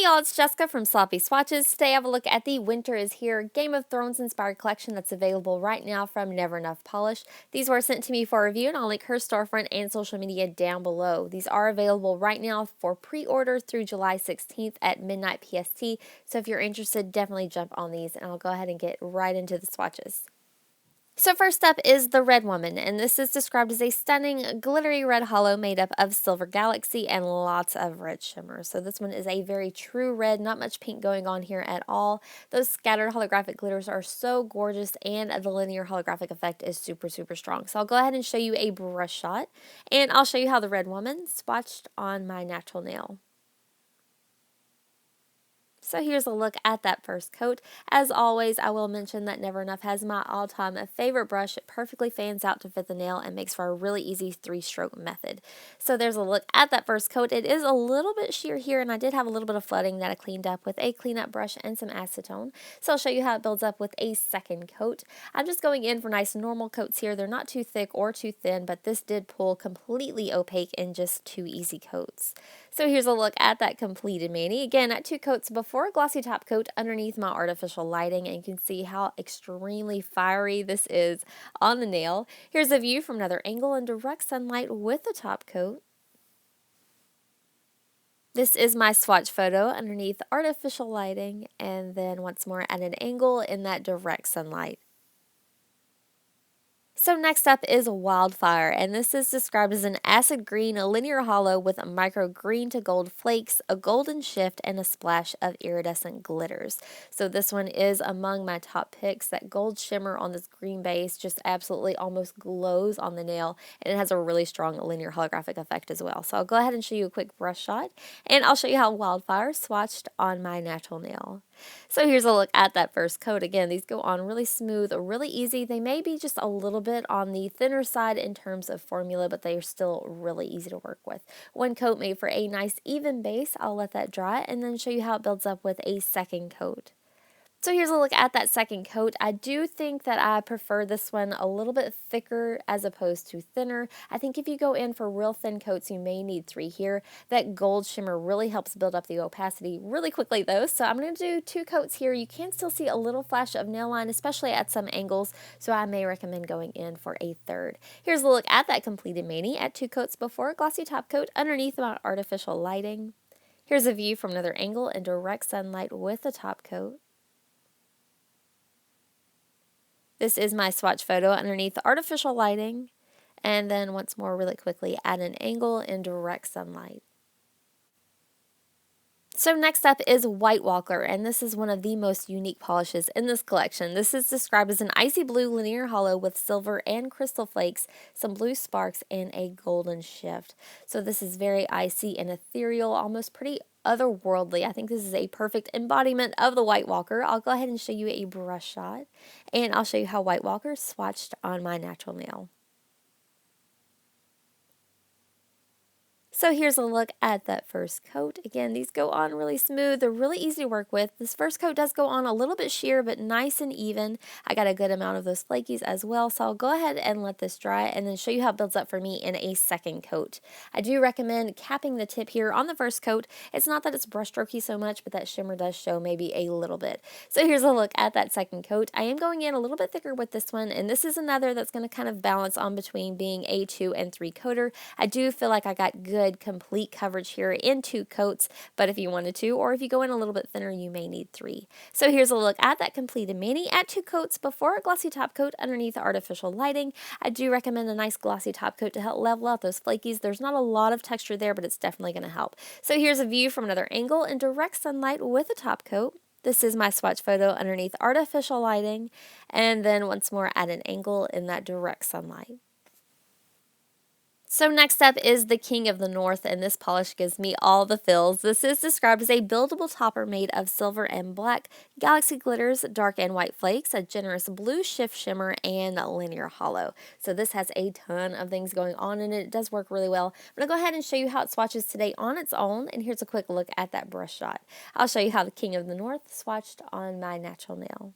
Hey y'all, it's Jessica from Sloppy Swatches. Today I have a look at the Winter is Here Game of Thrones inspired collection that's available right now from Never Enough Polish. These were sent to me for review and I'll link her storefront and social media down below. These are available right now for pre-order through July 16th at midnight PST. So if you're interested, definitely jump on these and I'll go ahead and get right into the swatches. So first up is the Red Woman, and this is described as a stunning, glittery red hollow made up of silver galaxy and lots of red shimmer. So this one is a very true red, not much pink going on here at all. Those scattered holographic glitters are so gorgeous, and the linear holographic effect is super, super strong. So I'll go ahead and show you a brush shot, and I'll show you how the Red Woman swatched on my natural nail. So here's a look at that first coat. As always, I will mention that Never Enough has my all-time favorite brush. It perfectly fans out to fit the nail and makes for a really easy 3-stroke method. So there's a look at that first coat. It is a little bit sheer here, and I did have a little bit of flooding that I cleaned up with a cleanup brush and some acetone. So I'll show you how it builds up with a second coat. I'm just going in for nice normal coats here. They're not too thick or too thin, but this did pull completely opaque in just 2 easy coats. So here's a look at that completed mani. Again, at 2 coats before a glossy top coat underneath my artificial lighting, and you can see how extremely fiery this is on the nail. Here's a view from another angle in direct sunlight with the top coat. This is my swatch photo underneath artificial lighting, and then once more at an angle in that direct sunlight. So next up is Wildfire, and this is described as an acid green linear hollow with a micro green to gold flakes, a golden shift, and a splash of iridescent glitters. So this one is among my top picks. That gold shimmer on this green base just absolutely almost glows on the nail, and it has a really strong linear holographic effect as well. So I'll go ahead and show you a quick brush shot, and I'll show you how Wildfire swatched on my natural nail. So here's a look at that first coat. Again, these go on really smooth, really easy. They may be just a little bit on the thinner side in terms of formula, but they are still really easy to work with. One coat made for a nice even base. I'll let that dry and then show you how it builds up with a second coat. So here's a look at that second coat. I do think that I prefer this one a little bit thicker as opposed to thinner. I think if you go in for real thin coats, you may need 3 here. That gold shimmer really helps build up the opacity really quickly though. So I'm going to do 2 coats here. You can still see a little flash of nail line, especially at some angles. So I may recommend going in for a third. Here's a look at that completed mani at 2 coats before a glossy top coat underneath my artificial lighting. Here's a view from another angle in direct sunlight with the top coat. This is my swatch photo underneath the artificial lighting, and then once more really quickly at an angle in direct sunlight. So next up is White Walker, and this is one of the most unique polishes in this collection. This is described as an icy blue linear hollow with silver and crystal flakes, some blue sparks, and a golden shift. So this is very icy and ethereal, almost pretty otherworldly. I think this is a perfect embodiment of the White Walker. I'll go ahead and show you a brush shot, and I'll show you how White Walker swatched on my natural nail. So here's a look at that first coat. Again, these go on really smooth. They're really easy to work with. This first coat does go on a little bit sheer, but nice and even. I got a good amount of those flakies as well, so I'll go ahead and let this dry and then show you how it builds up for me in a second coat. I do recommend capping the tip here on the first coat. It's not that it's brush strokey so much, but that shimmer does show maybe a little bit. So here's a look at that second coat. I am going in a little bit thicker with this one, and this is another that's going to kind of balance on between being a 2 and 3 coater. I do feel like I got good complete coverage here in 2 coats, but if you wanted to, or if you go in a little bit thinner, you may need 3. So here's a look at that completed mani at 2 coats before a glossy top coat underneath the artificial lighting. I do recommend a nice glossy top coat to help level out those flakies. There's not a lot of texture there, but it's definitely going to help. So here's a view from another angle in direct sunlight with a top coat. This is my swatch photo underneath artificial lighting, and then once more at an angle in that direct sunlight. So next up is the King of the North, and this polish gives me all the feels. This is described as a buildable topper made of silver and black, galaxy glitters, dark and white flakes, a generous blue shift shimmer, and a linear hollow. So this has a ton of things going on in it. It does work really well. I'm going to go ahead and show you how it swatches today on its own, and here's a quick look at that brush shot. I'll show you how the King of the North swatched on my natural nail.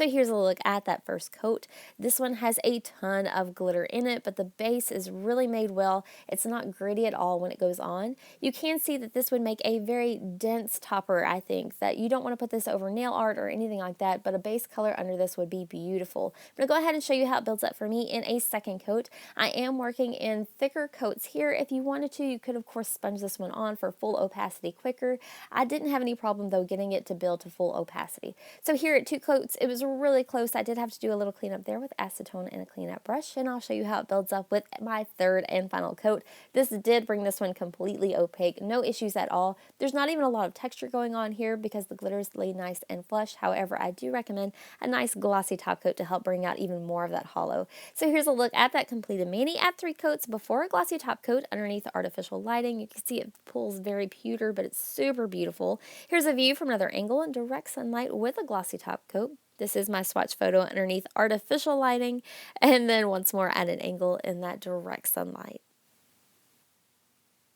So here's a look at that first coat. This one has a ton of glitter in it, but the base is really made well. It's not gritty at all when it goes on. You can see that this would make a very dense topper, I think, that you don't want to put this over nail art or anything like that, but a base color under this would be beautiful. I'm going to go ahead and show you how it builds up for me in a second coat. I am working in thicker coats here. If you wanted to, you could of course sponge this one on for full opacity quicker. I didn't have any problem though getting it to build to full opacity. So here at 2 coats, it was really close. I did have to do a little cleanup there with acetone and a cleanup brush, and I'll show you how it builds up with my third and final coat. This did bring this one completely opaque, no issues at all. There's not even a lot of texture going on here because the glitters lay nice and flush. However, I do recommend a nice glossy top coat to help bring out even more of that hollow. So here's a look at that completed mani at 3 coats before a glossy top coat underneath the artificial lighting. You can see it pulls very pewter, but it's super beautiful. Here's a view from another angle in direct sunlight with a glossy top coat. This is my swatch photo underneath artificial lighting, and then once more at an angle in that direct sunlight.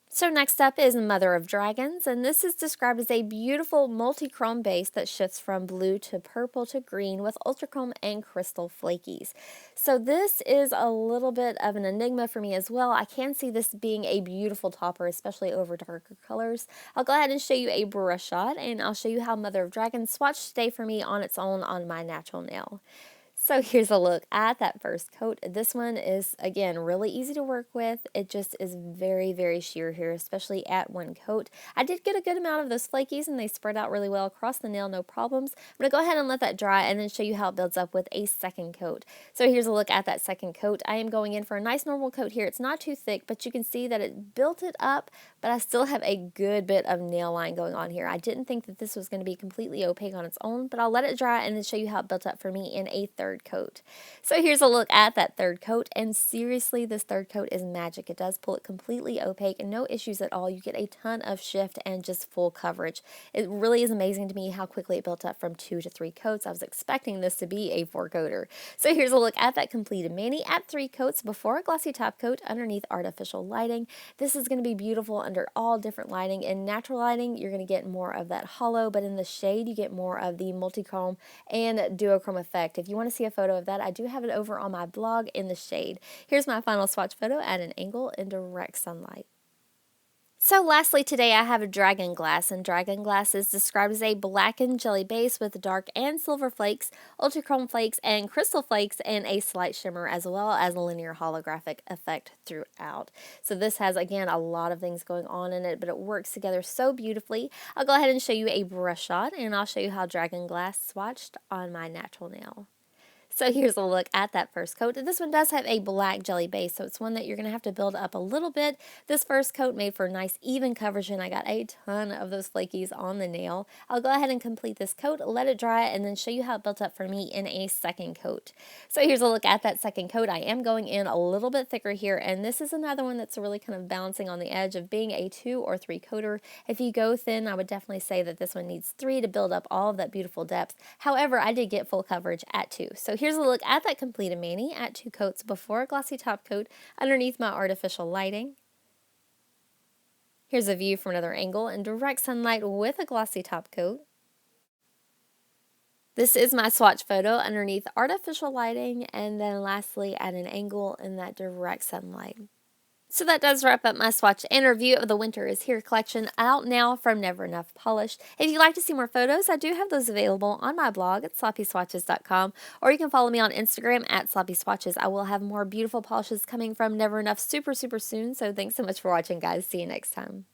So next up is Mother of Dragons, and this is described as a beautiful multi-chrome base that shifts from blue to purple to green with ultrachrome and crystal flakies. So this is a little bit of an enigma for me as well. I can see this being a beautiful topper, especially over darker colors. I'll go ahead and show you a brush shot, and I'll show you how Mother of Dragons swatched today for me on its own on my natural nail. So here's a look at that first coat. This one is, again, really easy to work with. It just is very, very sheer here, especially at 1 coat. I did get a good amount of those flakies, and they spread out really well across the nail, no problems. I'm going to go ahead and let that dry and then show you how it builds up with a second coat. So here's a look at that second coat. I am going in for a nice normal coat here. It's not too thick, but you can see that it built it up, but I still have a good bit of nail line going on here. I didn't think that this was going to be completely opaque on its own, but I'll let it dry and then show you how it built up for me in a third coat. So here's a look at that third coat, and seriously, this third coat is magic. It does pull it completely opaque and no issues at all. You get a ton of shift and just full coverage. It really is amazing to me how quickly it built up from 2 to 3 coats. I was expecting this to be a 4-coater. So here's a look at that completed mani at 3 coats before a glossy top coat underneath artificial lighting. This is going to be beautiful under all different lighting. In natural lighting, you're going to get more of that hollow, but in the shade, you get more of the multichrome and duochrome effect. If you want to see a photo of that, I do have it over on my blog in the shade. Here's my final swatch photo at an angle in direct sunlight. So lastly today I have a dragon glass, and dragon glass is described as a blackened jelly base with dark and silver flakes, ultrachrome flakes, and crystal flakes, and a slight shimmer as well as a linear holographic effect throughout. So this has, again, a lot of things going on in it, but it works together so beautifully. I'll go ahead and show you a brush shot, and I'll show you how dragon glass swatched on my natural nail. So here's a look at that first coat. This one does have a black jelly base, so it's one that you're going to have to build up a little bit. This first coat made for nice even coverage, and I got a ton of those flakies on the nail. I'll go ahead and complete this coat, let it dry, and then show you how it built up for me in a second coat. So here's a look at that second coat. I am going in a little bit thicker here, and this is another one that's really kind of balancing on the edge of being a 2 or 3 coater. If you go thin, I would definitely say that this one needs 3 to build up all of that beautiful depth. However, I did get full coverage at 2. So here's a look at that completed mani at 2 coats before a glossy top coat underneath my artificial lighting. Here's a view from another angle in direct sunlight with a glossy top coat. This is my swatch photo underneath artificial lighting, and then lastly at an angle in that direct sunlight. So that does wrap up my swatch and review of the Winter Is Here collection, out now from Never Enough Polished. If you'd like to see more photos, I do have those available on my blog at sloppyswatches.com, or you can follow me on Instagram at sloppyswatches. I will have more beautiful polishes coming from Never Enough super soon, so thanks so much for watching, guys. See you next time.